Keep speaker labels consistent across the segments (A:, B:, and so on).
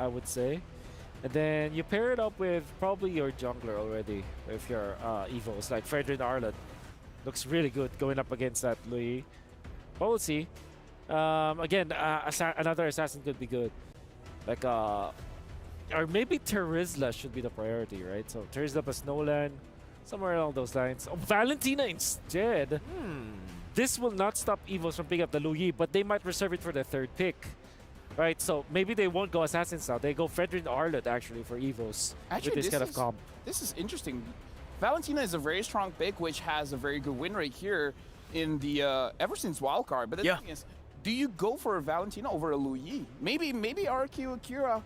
A: I would say. And then you pair it up with probably your jungler already, if you're EVOS, like Fredrin Arlet. Looks really good going up against that Louis. But we'll see. Again, another assassin could be good. Like, or maybe Terizla should be the priority, right? So Terizla plus Nolan, somewhere along those lines. Oh, Valentina instead. This will not stop EVOS from picking up the Louis, but they might reserve it for the third pick. Right, so maybe they won't go Assassins now. They go Fredrin Arlet actually for EVOS with this kind of comp.
B: This is interesting. Valentina is a very strong pick, which has a very good win rate here in the ever since wildcard. But the thing is, do you go for a Valentina over a Louis? Maybe RRQ Akira.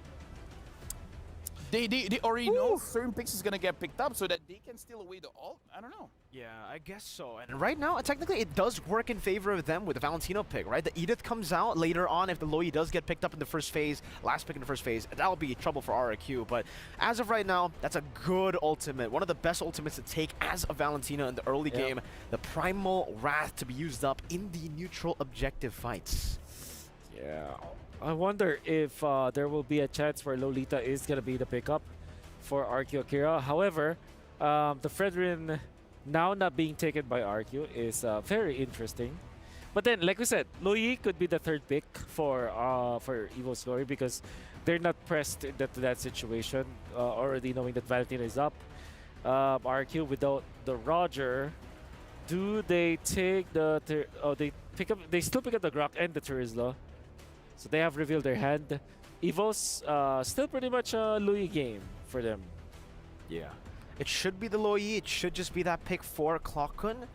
B: They already know certain picks is gonna get picked up so that they can steal away the ult. I don't know.
C: Yeah, I guess so. And right now, technically, it does work in favor of them with the Valentino pick, right? The Edith comes out later on if the Loi does get picked up in the first phase, last pick in the first phase. That'll be trouble for RRQ. But as of right now, that's a good ultimate. One of the best ultimates to take as a Valentina in the early game. The Primal Wrath to be used up in the neutral objective fights.
A: Yeah. I wonder if there will be a chance where Lolita is going to be the pickup for RQ Akira. However, the Fredrin now not being taken by RQ is very interesting. But then, like we said, Loi could be the third pick for EVO's Glory because they're not pressed into that situation, already knowing that Valentina is up. RQ without the Roger, do they take the... they still pick up the Grok and the Terizla. So they have revealed their hand. EVOS, still pretty much a Louis game for them.
C: Yeah. It should be the Loi. It should just be that pick for Clockun.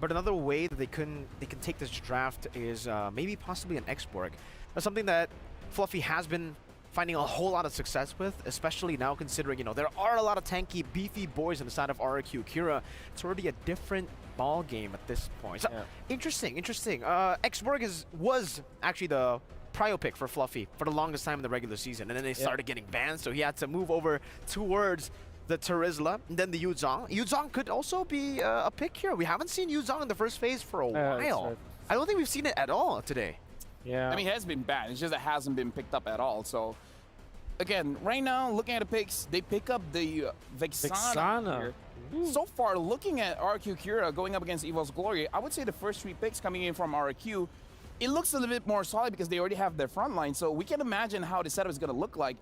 C: But another way that they can take this draft is maybe possibly an X-Borg. That's something that Fluffy has been finding a whole lot of success with, especially now considering, you know, there are a lot of tanky, beefy boys on the side of RRQ Akira. It's already a different ball game at this point. So, interesting. X-Borg was actually the prio pick for Fluffy for the longest time in the regular season, and then they started getting banned, so he had to move over towards the Terizla, and then the Yuzong. Yuzong could also be a pick here. We haven't seen Yuzong in the first phase for a while. Right. I don't think we've seen it at all today.
A: Yeah.
B: I mean, it has been banned. It's just it hasn't been picked up at all. So, again, right now, looking at the picks, they pick up the Vexana. So far, looking at RRQ Kira going up against EVO's Glory, I would say the first three picks coming in from RRQ, it looks a little bit more solid because they already have their front line. So we can imagine how the setup is going to look like.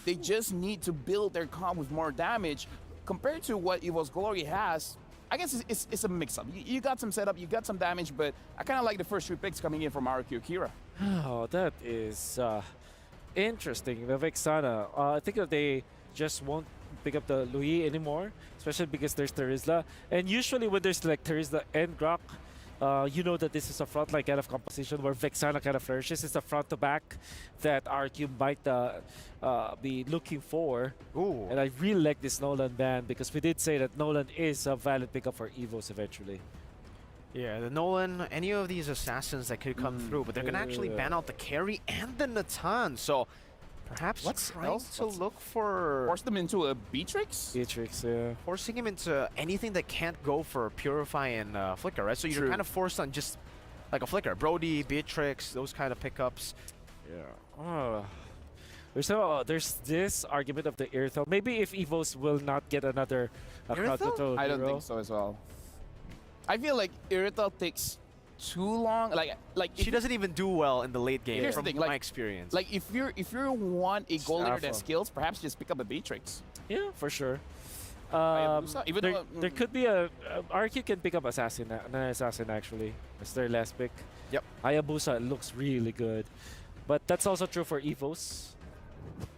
B: They just need to build their comp with more damage compared to what EVO's Glory has. I guess it's a mix-up. You got some setup, you got some damage, but I kind of like the first three picks coming in from RRQ Kira.
A: Oh, that is interesting. The Vexana. I think that they just won't pick up the Louis anymore, especially because there's Terizla. And usually when there's like Terizla and Grok, you know that this is a frontline kind of composition where Vexana kind of flourishes. It's a front-to-back that RQ might be looking for.
C: Ooh.
A: And I really like this Nolan ban because we did say that Nolan is a valid pickup for EVOS eventually.
C: Yeah, the Nolan, any of these assassins that could come through, but they're going to actually ban out the carry and the Natan. So perhaps trying to look for...
B: Force them into a Beatrix?
A: Beatrix, yeah.
C: Forcing him into anything that can't go for Purify and Flicker, right? So you're kind of forced on just like a Flicker. Brody, Beatrix, those kind of pickups.
A: Yeah. There's this argument of the Irithel. Maybe if EVOS will not get another
C: Irithel?
B: I don't think so as well. I feel like Irithel takes too long. Like
C: she doesn't even do well in the late game.
B: Here's
C: from
B: the thing,
C: my experience.
B: Like if you want a goal leader that skills, perhaps just pick up a Beatrix.
A: Yeah, for sure.
B: Even
A: there could be a RQ can pick up an assassin actually. That's their last pick.
C: Yep.
A: Hayabusa looks really good, but that's also true for EVOS.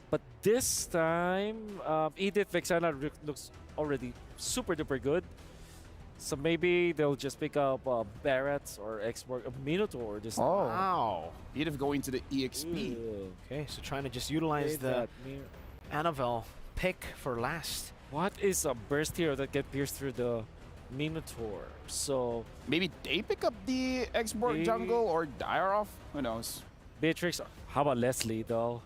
A: But this time, Edith Vexana looks already super duper good. So maybe they'll just pick up Barrett or X-Borg, Minotaur. Just
C: wow.
B: Edith going to the EXP.
A: Ew.
C: Okay, so trying to just utilize the Annabelle pick for last.
A: What is a burst hero that can pierce through the Minotaur? So
B: maybe they pick up the X-Borg jungle or Dyaroff. Who knows?
A: Beatrix. How about Leslie though?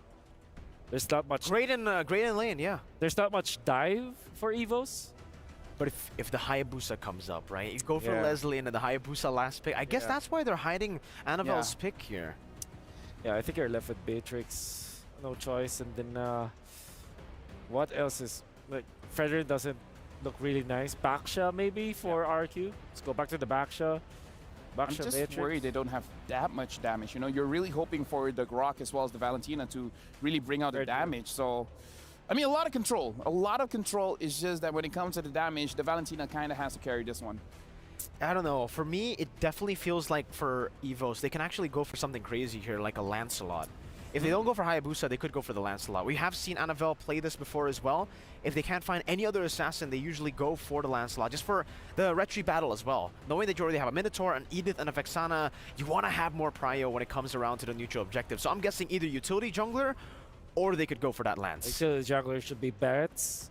A: There's not much.
C: Great in lane, yeah.
A: There's not much dive for EVOS.
C: But if the Hayabusa comes up, right? You go for Leslie and then the Hayabusa last pick. I guess that's why they're hiding Annabelle's pick here.
A: Yeah, I think you're left with Beatrix. no choice. And then what else is like Fredrin doesn't look really nice. Baksha maybe for RRQ. Let's go back to the Baksha.
B: I'm just worried they don't have that much damage. You know, you're really hoping for the Grok as well as the Valentina to really bring out the damage. So, I mean, a lot of control. A lot of control. Is just that when it comes to the damage, the Valentina kind of has to carry this one.
C: I don't know. For me, it definitely feels like for EVOS, they can actually go for something crazy here, like a Lancelot. If they don't go for Hayabusa, they could go for the Lancelot. We have seen Annabelle play this before as well. If they can't find any other assassin, they usually go for the Lancelot, just for the retreat battle as well. Knowing that you already have a Minotaur, an Edith, and a Vexana, you want to have more prio when it comes around to the neutral objective. So I'm guessing either utility jungler, or they could go for that Lance.
A: Utility jungler should be Barrett's.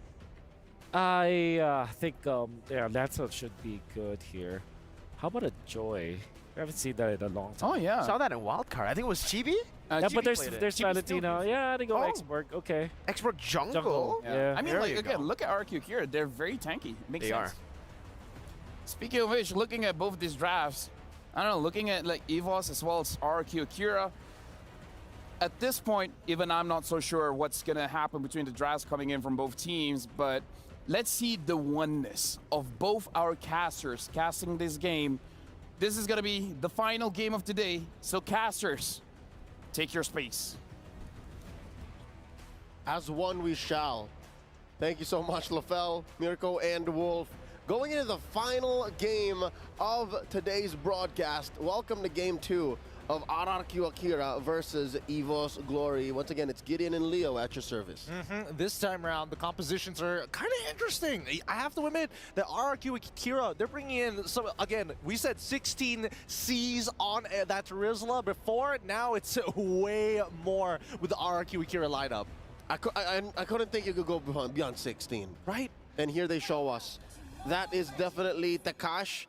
A: I think yeah, Lancelot should be good here. How about a Joy? I haven't seen that in a long time.
B: Oh yeah,
C: saw that in Wildcard. I think it was Chibi.
A: Yeah,
B: Chibi
A: but there's Valentina. Yeah, they go
C: Oh.
A: Exborg. Okay.
C: Exborg jungle.
A: Yeah.
B: I mean,
C: There
B: like
C: you
B: again,
C: go.
B: look at RRQ here. They're very tanky. Makes
C: They
B: sense.
C: are.
B: Speaking of which, looking at both these drafts, I don't know, looking at like EVOS as well as RRQ Akira, at this point, even I'm not so sure what's gonna happen between the drafts coming in from both teams, but let's see the oneness of both our casters casting this game. This is gonna be the final game of today, so casters, take your space.
D: As one we shall. Thank you so much, LaFell, Mirko, and Wolf. Going into the final game of today's broadcast, welcome to Game 2 of RRQ Akira versus EVOS Glory. Once again, it's Gideon and Leo at your service.
E: This time around, the compositions are kind of interesting. I have to admit that RRQ Akira, they're bringing in some, again, we said 16 Cs on that Rizla before. Now it's way more with the RRQ Akira lineup.
D: I couldn't think you could go beyond 16.
E: Right?
D: And here they show us. That is definitely Takash.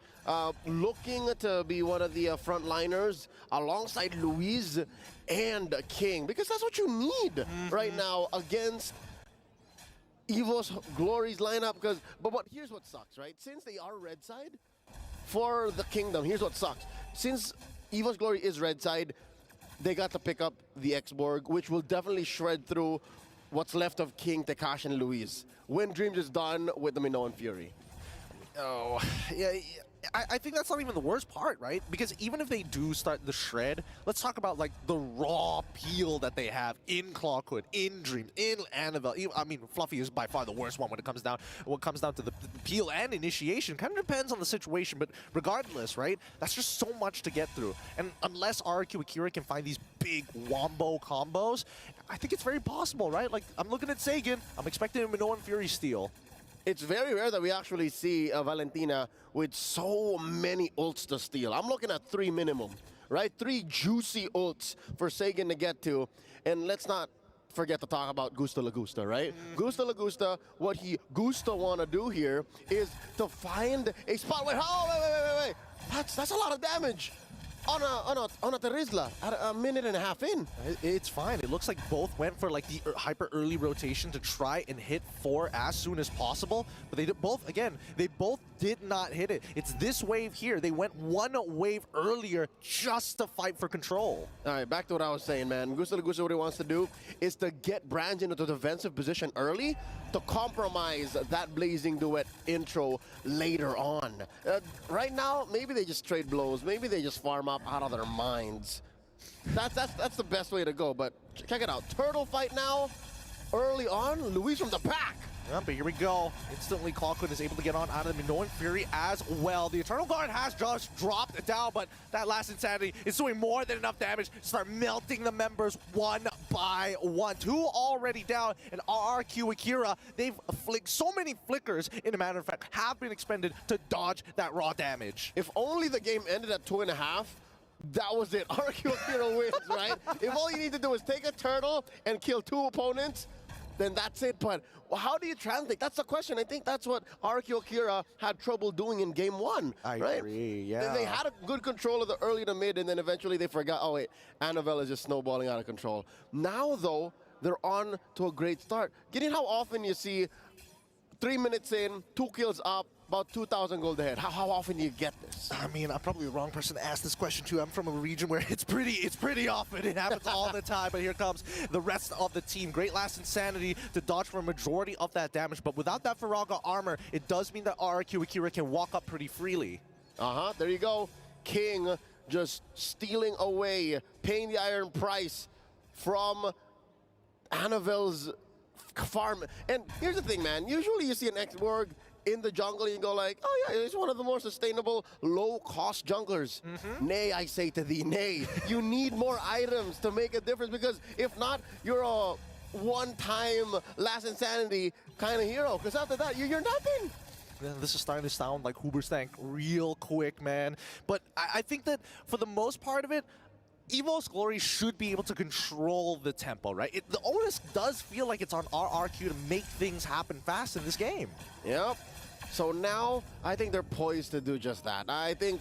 D: Looking to be one of the frontliners alongside Luis and King, because that's what you need right now against EVOS Glory's lineup. But here's what sucks, right? Since they are red side for the Kingdom, here's what sucks. Since EVOS Glory is red side, they got to pick up the Exborg, which will definitely shred through what's left of King, Takash, and Luis when Dreams is done with the Minoan Fury.
E: Oh, yeah. I think that's not even the worst part, right? Because even if they do start the shred, let's talk about like the raw peel that they have in Clawhood, in Dreams, in Annabelle. I mean, Fluffy is by far the worst one when it comes down to the peel and initiation. Kind of depends on the situation, but regardless, right? That's just so much to get through. And unless RRQ Akira can find these big wombo combos, I think it's very possible, right? Like, I'm looking at Sagan, I'm expecting a Minoan Fury steal.
D: It's very rare that we actually see Valentina with so many ults to steal. I'm looking at 3 minimum, right? 3 juicy ults for Sagan to get to. And let's not forget to talk about Gusta Lagusta, right? Gusta Lagusta, what he Gusta want to do here is to find a spot where, oh, wait. That's a lot of damage on a Terizla at a minute and a half in.
E: It's fine. It looks like both went for like the hyper early rotation to try and hit 4 as soon as possible, but they both did not hit it. It's this wave here. They went 1 wave earlier just to fight for control.
D: All right, back to what I was saying, man. Gusta Lagusta, what he wants to do is to get Branch into the defensive position early to compromise that Blazing Duet intro later on. Right now, maybe they just trade blows. Maybe they just farm up out of their minds. That's the best way to go, but check it out. Turtle fight now, early on, Luis from the back.
E: Yeah, but here we go. Instantly, Clawhood is able to get on out of the Minoan Fury as well. The Eternal Guard has just dropped down, but that last Insanity is doing more than enough damage to start melting the members one by one. 2 already down, and RRQ Akira, they've flicked so many flickers, in a matter of fact, have been expended to dodge that raw damage.
D: If only the game ended at 2.5, that was it. RRQ Akira wins, right? If all you need to do is take a turtle and kill 2 opponents, then that's it. But how do you translate? That's the question. I think that's what RRQ Akira had trouble doing in game 1.
E: I
D: right?
E: agree, yeah.
D: They had a good control of the early to mid, and then eventually they forgot, oh wait, Annabelle is just snowballing out of control. Now though, they're on to a great start. Getting how often you see 3 minutes in, 2 kills up, about 2,000 gold ahead. How often do you get this?
E: I mean, I'm probably the wrong person to ask this question to. I'm from a region where it's pretty often. It happens all the time. But here comes the rest of the team. Great last insanity to dodge for a majority of that damage. But without that Faraga armor, it does mean that RRQ Akira can walk up pretty freely.
D: There you go. King just stealing away, paying the iron price from Anavel's farm. And here's the thing, man. Usually you see an X-Borg in the jungle, you go like, oh yeah, it's one of the more sustainable, low-cost junglers. Nay, I say to thee, nay. You need more items to make a difference, because if not, you're a one-time last insanity kind of hero, because after that, you're nothing.
E: This is starting to sound like Hooberstank real quick, man. But I think that for the most part of it, EVOS Glory should be able to control the tempo, right? The onus does feel like it's on RRQ to make things happen fast in this game.
D: Yep. So now, I think they're poised to do just that. I think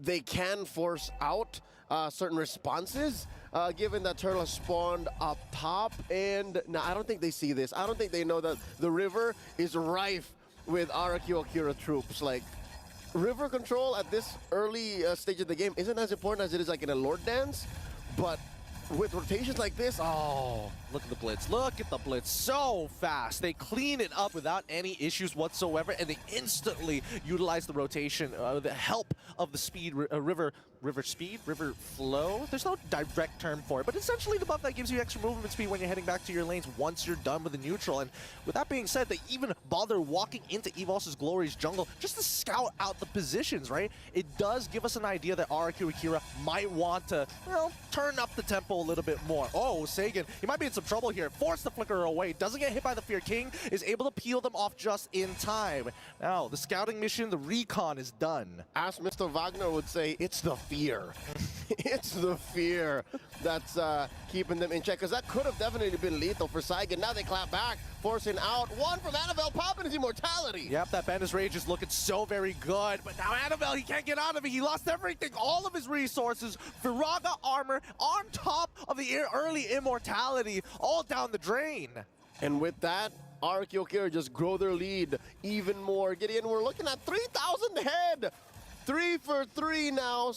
D: they can force out certain responses, given that Turtle has spawned up top. And no, I don't think they see this. I don't think they know that the river is rife with RRQ Akira troops. Like, river control at this early stage of the game isn't as important as it is like in a Lord Dance, but with rotations like this, oh,
E: look at the blitz. Look at the blitz. So fast. They clean it up without any issues whatsoever, and they instantly utilize the rotation, the help of the speed, river flow. There's no direct term for it, but essentially the buff that gives you extra movement speed when you're heading back to your lanes once you're done with the neutral. And with that being said, they even bother walking into EVOS Glory's jungle just to scout out the positions, right? It does give us an idea that RRQ Akira might want to, well, turn up the tempo a little bit more. Oh, Sagan, he might be in some trouble here. Force the flicker away. Doesn't get hit by the Fear King. Is able to peel them off just in time. Now, the scouting mission, the recon is done.
D: As Mr. Wagner would say, it's the fear. It's the fear that's keeping them in check, because that could have definitely been lethal for Sagan. Now they clap back, forcing out one from Anavel, popping his immortality.
E: Yep, that Bandit's Rage is looking so very good, but now Anavel, he can't get out of it. He lost everything, all of his resources. Faraga armor on top of the early immortality, all down the drain.
D: And with that, RRQ Akira just grow their lead even more. Gideon, we're looking at 3,000 head. 3 for 3 now,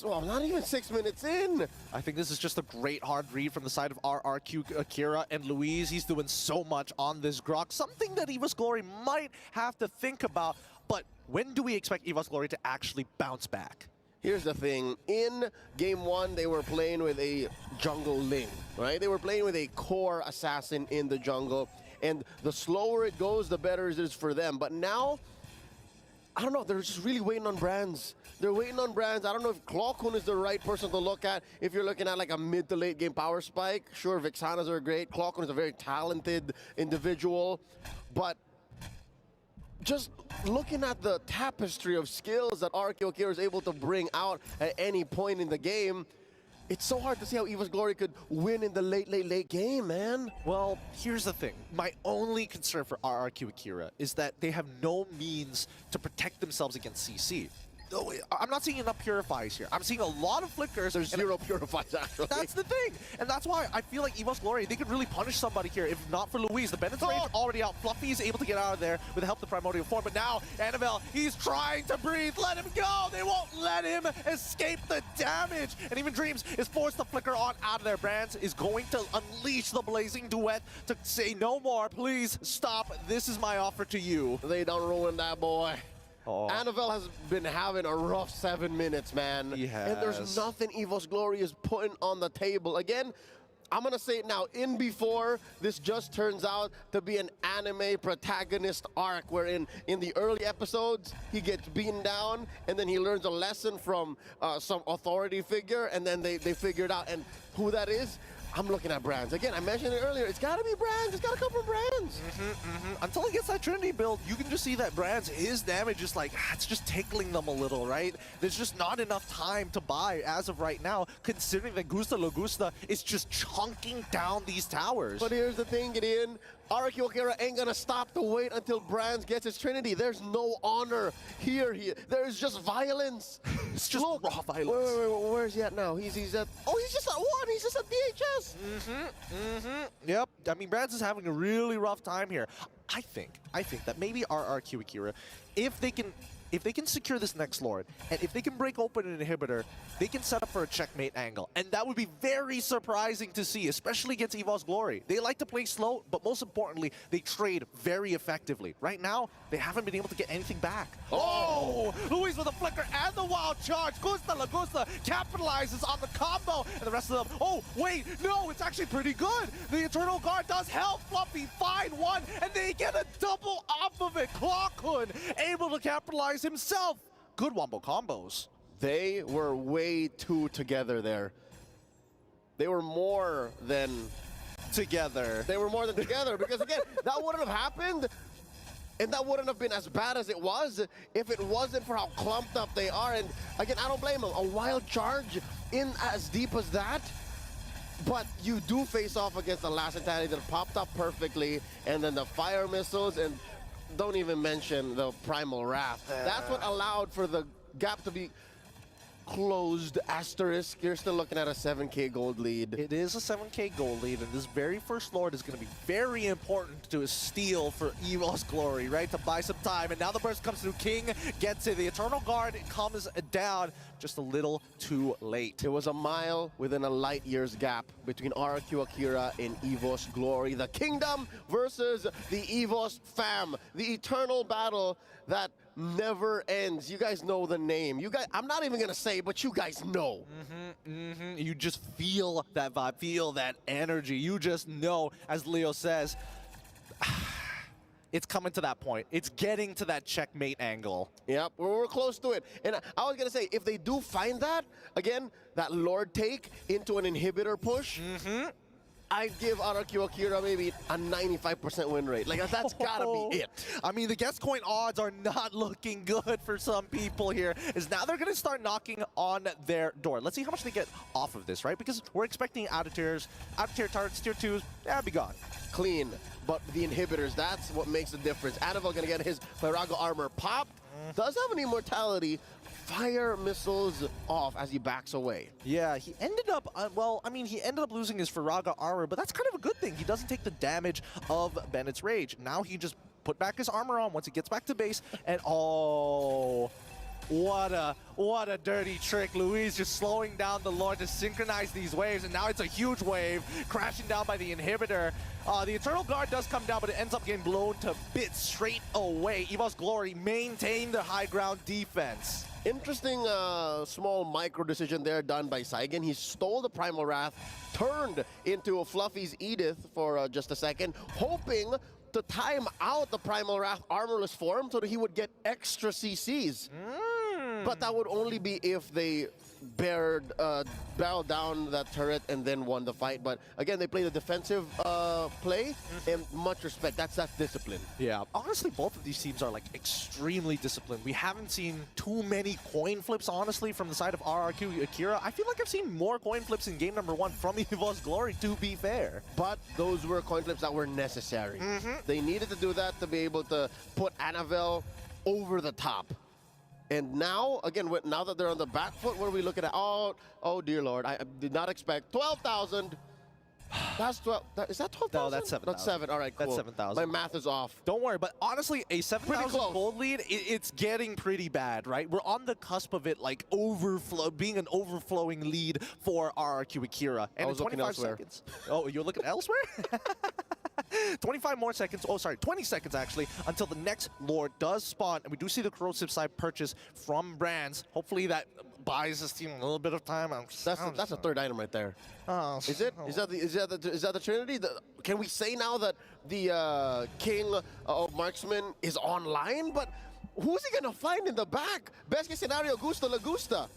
D: not even 6 minutes in.
E: I think this is just a great hard read from the side of RRQ Akira, and Luis, he's doing so much on this Grok, something that EVOS Glory might have to think about. But when do we expect EVOS Glory to actually bounce back?
D: Here's the thing. In game 1, they were playing with a jungle Ling, right? They were playing with a core assassin in the jungle, and the slower it goes, the better it is for them. But now, I don't know, they're just really waiting on brands. They're waiting on brands. I don't know if Clawcoon is the right person to look at. If you're looking at like a mid to late game power spike, sure, Vixanas are great. Clawcoon is a very talented individual. But just looking at the tapestry of skills that RRQ Akira is able to bring out at any point in the game, it's so hard to see how EVOS Glory could win in the late game, man.
E: Well, here's the thing. My only concern for RRQ Akira is that they have no means to protect themselves against CC. No, I'm not seeing enough purifies here. I'm seeing a lot of flickers.
D: There's zero purifies, actually.
E: That's the thing. And that's why I feel like EVOS Glory, they could really punish somebody here if not for Luis. The Bennett's Rage already out. Fluffy is able to get out of there with the help of the Primordial Form. But now, Anavel, he's trying to breathe. Let him go. They won't let him escape the damage. And even Dreams is forced to flicker on out of there. Brands is going to unleash the Blazing Duet to say no more. Please stop. This is my offer to you.
D: They don't ruin that boy. Anavel has been having a rough 7 minutes, man.
E: He has.
D: And there's nothing EVOS Glory is putting on the table. Again, I'm going to say it now. In before, this just turns out to be an anime protagonist arc wherein in the early episodes, he gets beaten down and then he learns a lesson from some authority figure, and then they figure it out. And who that is, I'm looking at brands. Again, I mentioned it earlier. It's got to be brands. It's got to come from brands.
E: Until he gets that Trinity build, you can just see that brands, his damage is like, it's just tickling them a little, right? There's just not enough time to buy as of right now, considering that Gusta Logusta is just chunking down these towers.
D: But here's the thing, Gideon. RRQ Akira ain't gonna stop to wait until Brands gets his Trinity. There's no honor here. There is just violence.
E: It's just
D: Look,
E: raw violence.
D: wait, where's he at now? He's at, oh, he's just at 1. He's just at DHS.
E: Yep. I mean, Brands is having a really rough time here. I think that maybe RRQ Akira, if they can secure this next Lord, and if they can break open an inhibitor, they can set up for a checkmate angle. And that would be very surprising to see, especially against EVOS Glory. They like to play slow, but most importantly, they trade very effectively. Right now, they haven't been able to get anything back. Oh! Luis with a flicker and the wild charge. Lagusta capitalizes on the combo, and the rest of them, oh, wait, no, it's actually pretty good. The Eternal Guard does help Fluffy find one, and they get a double off of it. Clockhood able to capitalize himself. Good wombo combos.
D: They were way too together there. They were more than
E: Together.
D: They were more than together because, again, that wouldn't have happened and that wouldn't have been as bad as it was if it wasn't for how clumped up they are. And, again, I don't blame them. A wild charge in as deep as that, but you do face off against the last Entity that popped up perfectly, and then the fire missiles, and don't even mention the Primal Wrath. That's what allowed for the gap to be closed. Asterisk, you're still looking at a 7K gold lead.
E: It is a 7K gold lead, and this very first Lord is going to be very important to a steal for EVOS Glory, right? To buy some time. And now the burst comes through. King gets it. The Eternal Guard comes down just a little too late.
D: It was a mile within a light years gap between RRQ Akira and EVOS Glory. The Kingdom versus the EVOS fam. The eternal battle that never ends. You guys know the name. You guys, I'm not even gonna say, but you guys know.
E: You just feel that vibe, feel that energy. You just know, as Leo says, it's coming to that point. It's getting to that checkmate angle.
D: Yep, we're close to it. And I was gonna say, if they do find that, again, that Lord take into an inhibitor push, I'd give RRQ Akira maybe a 95% win rate. Like, that's gotta be it.
E: I mean, the guest coin odds are not looking good for some people here, is now they're gonna start knocking on their door. Let's see how much they get off of this, right? Because we're expecting out of tier targets, tier 2s, be gone.
D: Clean, but the inhibitors, that's what makes the difference. Anival gonna get his Virago armor popped. Does have an immortality. Fire missiles off as he backs away.
E: Yeah, he ended up, well, I mean, he ended up losing his Viraga armor, but that's kind of a good thing. He doesn't take the damage of Bennett's Rage. Now he just put back his armor on once he gets back to base, and oh, what a dirty trick. Luis just slowing down the Lord to synchronize these waves, and now it's a huge wave crashing down by the inhibitor. The Eternal Guard does come down, but it ends up getting blown to bits straight away. EVOS Glory maintain the high ground defense.
D: Interesting small micro decision there done by Saigen. He stole the Primal Wrath, turned into a Fluffy's Edith for just a second, hoping to time out the Primal Wrath armorless form so that he would get extra CCs. But that would only be if they barreled down that turret and then won the fight. But again, they played a defensive play, and much respect. That's discipline.
E: Yeah, honestly, both of these teams are like extremely disciplined. We haven't seen too many coin flips, honestly, from the side of RRQ Akira. I feel like I've seen more coin flips in game number 1 from EVOS Glory, to be fair.
D: But those were coin flips that were necessary. They needed to do that to be able to put Anival over the top. And now, again, now that they're on the back foot, what are we looking at? Oh dear Lord, I did not expect 12,000. That's 12. Is that 12,000?
E: No, that's 7,000.
D: That's 7. All right, cool.
E: That's 7,000.
D: My math is off.
E: Don't worry, but honestly, a 7,000
D: close.
E: gold lead, it's getting pretty bad, right? We're on the cusp of it, like, being an overflowing lead for RRQ Akira. And
D: I was
E: in
D: looking
E: 25
D: elsewhere.
E: seconds. Oh, you're looking elsewhere? 25 more seconds. Oh, sorry, 20 seconds, actually, until the next Lord does spawn. And we do see the corrosive side purchase from Brands. Hopefully that buys this team a little bit of time.
D: That's a third item right there.
E: Oh,
D: Is it? Is that the Trinity? Can we say now that the King of Marksman is online? But who's he gonna find in the back? Best case scenario, Gusta Lagusta.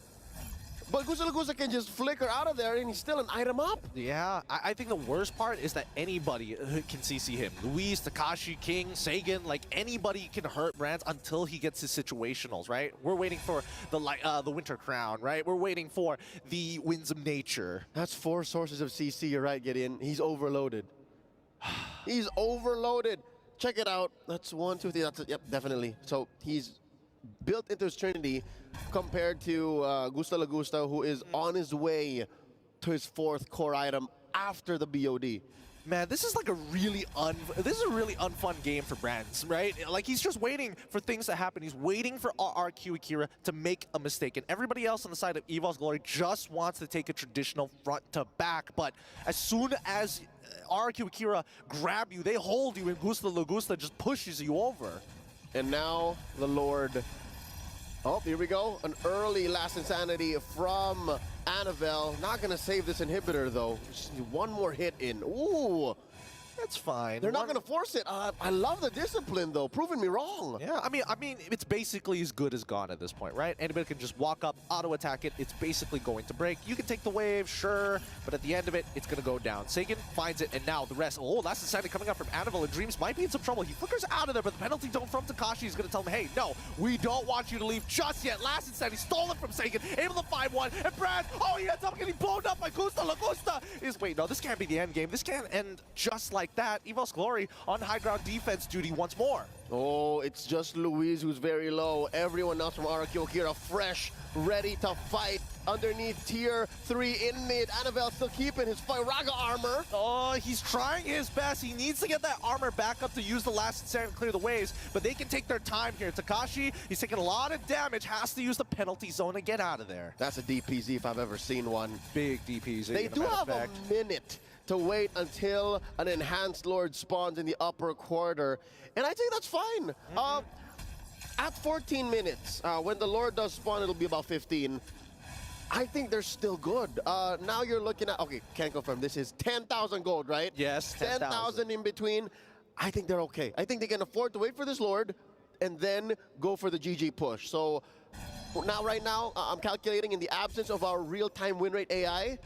D: But Gusta Lagusta can just flicker out of there and he's still an item up.
E: Yeah, I think the worst part is that anybody can CC him. Luis, Takashi, King, Sagan, like anybody can hurt Brands until he gets his situationals, right? We're waiting for the Winter Crown, right? We're waiting for the Winds of Nature.
D: That's 4 sources of CC, you're right, Gideon. He's overloaded. He's overloaded. Check it out. That's 1, 2, 3. That's yep, definitely. So he's built into his Trinity compared to Gusta Lagusta, who is on his way to his 4th core item after the BOD.
E: Man, this is like a really unfun game for Brands, right? Like, he's just waiting for things to happen. He's waiting for RRQ Akira to make a mistake, and everybody else on the side of EVOS Glory just wants to take a traditional front to back. But as soon as RRQ Akira grab you, they hold you, and Gusta Lagusta just pushes you over.
D: And now the Lord. Oh, here we go. An early Last Insanity from Annabelle. Not going to save this inhibitor, though. Just one more hit in. Ooh.
E: That's fine.
D: They're not going to force it. I love the discipline, though. Proving me wrong.
E: Yeah, I mean, it's basically as good as gone at this point, right? Anybody can just walk up, auto-attack it. It's basically going to break. You can take the wave, sure, but at the end of it, it's going to go down. Sagan finds it, and now the rest. Oh, that's insanity coming up from Annabelle, and Dreams might be in some trouble. He flickers out of there, but the penalty zone from Takashi is going to tell him, hey, no, we don't want you to leave just yet. Last insanity stolen from Sagan, able to find one, and Brad, oh, he ends up getting blown up by Gusta Lagusta. Wait, no, this can't be the end game. This can't end just like that. EVOS Glory on high ground defense duty once more.
D: Oh, it's just Luis who's very low. Everyone else from RRQ Akira fresh, ready to fight. Underneath tier 3 in mid. Annabelle still keeping his Firaga armor.
E: Oh, he's trying his best. He needs to get that armor back up to use the last insanity to clear the waves, but they can take their time here. Takashi, he's taking a lot of damage, has to use the penalty zone to get out of there.
D: That's a DPZ if I've ever seen one.
E: Big DPZ.
D: They do have a minute to wait until an enhanced Lord spawns in the upper quarter, and I think that's fine. At 14 minutes, when the Lord does spawn, it'll be about 15. I think they're still good. Now you're looking at, okay, can't confirm, this is 10,000 gold, right?
E: Yes,
D: 10,000 in between. I think they're okay. I think they can afford to wait for this Lord and then go for the GG push. So now, right now, I'm calculating in the absence of our real-time win rate AI,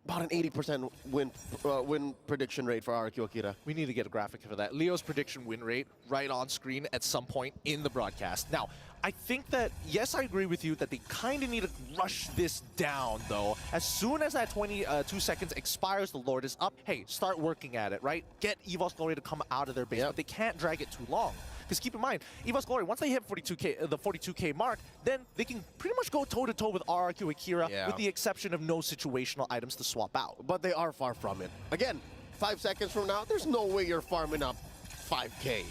D: about an 80% win prediction rate for RRQ Akira.
E: We need to get a graphic for that. Leo's prediction win rate right on screen at some point in the broadcast. Now, I think that, yes, I agree with you that they kind of need to rush this down, though. As soon as that 22 seconds expires, the Lord is up. Hey, start working at it, right? Get EVOS Glory to come out of their base, but they can't drag it too long. Because keep in mind, EVOS Glory, once they hit 42K, the 42K mark, then they can pretty much go toe-to-toe with RRQ Akira, with the exception of no situational items to swap out.
D: But they are far from it. Again, 5 seconds from now, there's no way you're farming up 5K.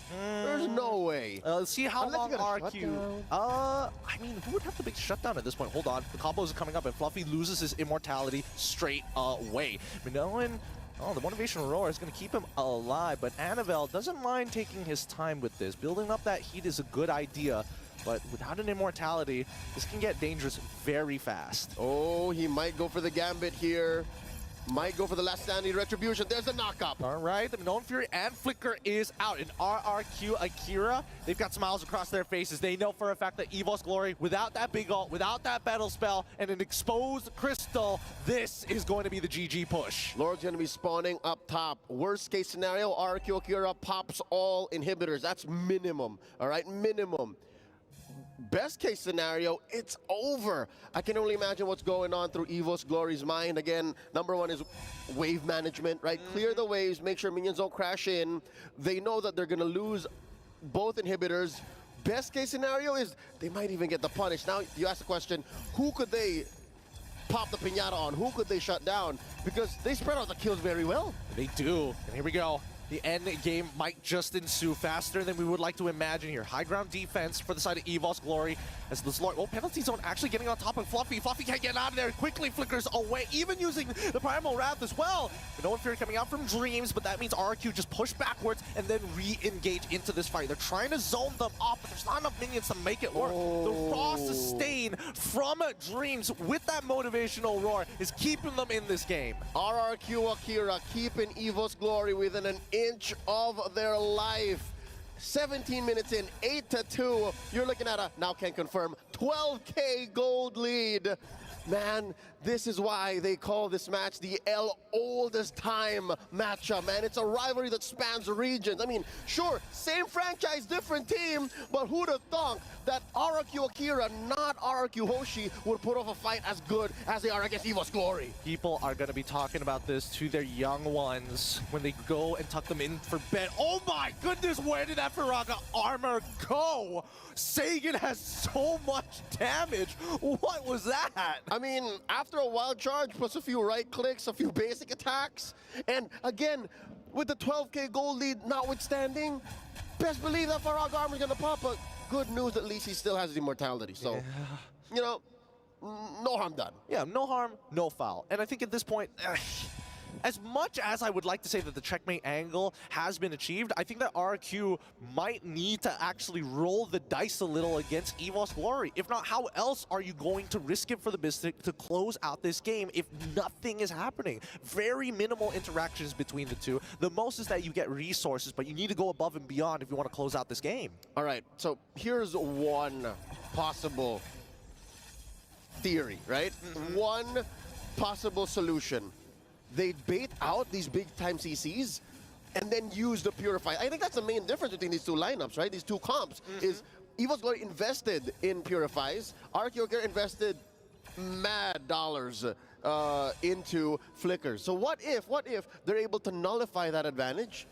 D: There's no way.
E: Let's see how long RRQ... I mean, who would have the big shutdown at this point? Hold on. The combos are coming up, and Fluffy loses his immortality straight away. Minoan... Oh, the motivational roar is going to keep him alive, but Annabelle doesn't mind taking his time with this. Building up that heat is a good idea, but without an immortality, this can get dangerous very fast.
D: Oh, he might go for the gambit here. Might go for the last standing retribution. There's a knock-up.
E: All right, the Minoan Fury and Flicker is out. And RRQ Akira, they've got smiles across their faces. They know for a fact that EVOS Glory, without that big ult, without that battle spell, and an exposed crystal, this is going to be the GG push.
D: Lord's going to be spawning up top. Worst case scenario, RRQ Akira pops all inhibitors. That's minimum, all right? Minimum. Best case scenario, it's over. I can only imagine what's going on through EVOS Glory's mind. Again, number one is wave management, right? Clear the waves, make sure minions don't crash in. They know that they're going to lose both inhibitors. Best case scenario is they might even get the punish. Now, you ask the question, who could they pop the piñata on? Who could they shut down? Because they spread out the kills very well.
E: They do. And here we go. The end game might just ensue faster than we would like to imagine here. High ground defense for the side of EVOS Glory as this Lord, penalty zone actually getting on top of Fluffy. Fluffy can't get out of there. Quickly flickers away, even using the Primal Wrath as well. Minoan Fury coming out from Dreams, but that means RRQ just push backwards and then re-engage into this fight. They're trying to zone them off, but there's not enough minions to make it work. The raw sustain from Dreams with that motivational roar is keeping them in this game.
D: RRQ Akira keeping EVOS Glory within an inch of their life. 17 minutes in, 8-2. You're looking at a, now can confirm, 12K gold lead. Man, this is why they call this match the oldest time matchup, man. It's a rivalry that spans regions. I mean, sure, same franchise, different team, but who'd have thought that RRQ Akira, not RRQ Hoshi, would put off a fight as good as they are against EVOS Glory?
E: People are going to be talking about this to their young ones when they go and tuck them in for bed. Oh my goodness, where did that Firaga armor go? Sagan has so much damage. What was that?
D: I mean, after a wild charge plus a few right clicks, a few basic attacks, and again, with the 12k gold lead notwithstanding, best believe that Firaga armor is going to pop, but good news, at least he still has his immortality. So,
E: Yeah.
D: you know, no harm done.
E: Yeah, no harm, no foul. And I think at this point, as much as I would like to say that the checkmate angle has been achieved, I think that RRQ might need to actually roll the dice a little against EVOS Glory. If not, how else are you going to risk it for the Mystic to close out this game if nothing is happening? Very minimal interactions between the two. The most is that you get resources, but you need to go above and beyond if you want to close out this game.
D: All right, so here's one possible theory, right? One possible solution. They bait out these big-time CCs and then use the Purify. I think that's the main difference between these two lineups, right? These two comps is EVOS Glory invested in Purifies. RRQ invested mad dollars into Flickers. So what if they're able to nullify that advantage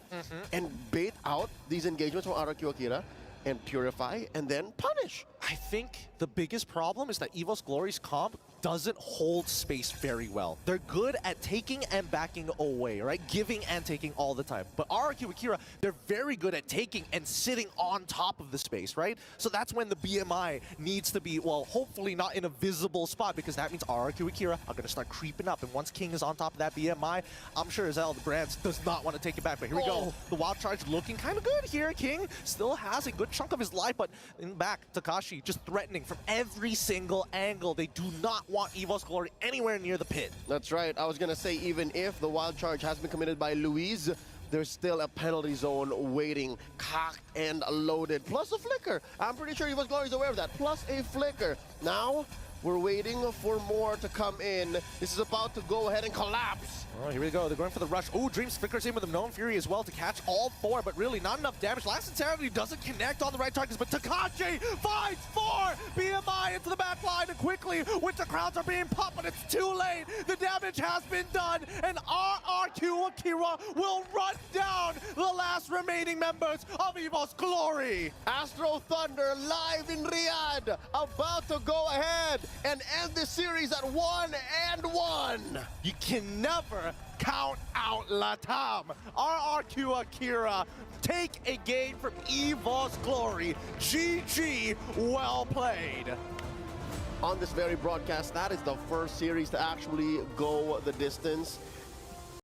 D: and bait out these engagements from RRQ Akira and Purify and then punish?
E: I think the biggest problem is that EVOS Glory's comp doesn't hold space very well. They're good at taking and backing away, right? Giving and taking all the time. But RRQ Akira, they're very good at taking and sitting on top of the space, right? So that's when the BMI needs to be, well, hopefully not in a visible spot, because that means RRQ Akira are going to start creeping up. And once King is on top of that BMI, I'm sure as hell the Brands does not want to take it back. But here we go. The wild charge looking kind of good here. King still has a good chunk of his life, but in the back, Takashi just threatening from every single angle. They do not want EVOS Glory anywhere near the pit.
D: That's right. I was going to say, even if the wild charge has been committed by Luis, there's still a penalty zone waiting, cocked and loaded, plus a flicker. I'm pretty sure EVOS Glory is aware of that, plus a flicker. Now, we're waiting for more to come in. This is about to go ahead and collapse.
E: Oh, here we go. They're going for the rush. Oh, Dreams flickers in with the Known Fury as well to catch all four, but really not enough damage. Last Insanity doesn't connect on the right targets, but Takashi finds four! BMI into the back line, and quickly, Winter Crowns are being popped, but it's too late. The damage has been done, and RRQ Akira will run down the last remaining members of EVOS Glory.
D: Astro Thunder live in Riyadh, about to go ahead and end this series at 1-1.
E: You can never count out Latam. RRQ Akira take a game from EVOS Glory. GG, well played.
D: On this very broadcast, that is the first series to actually go the distance.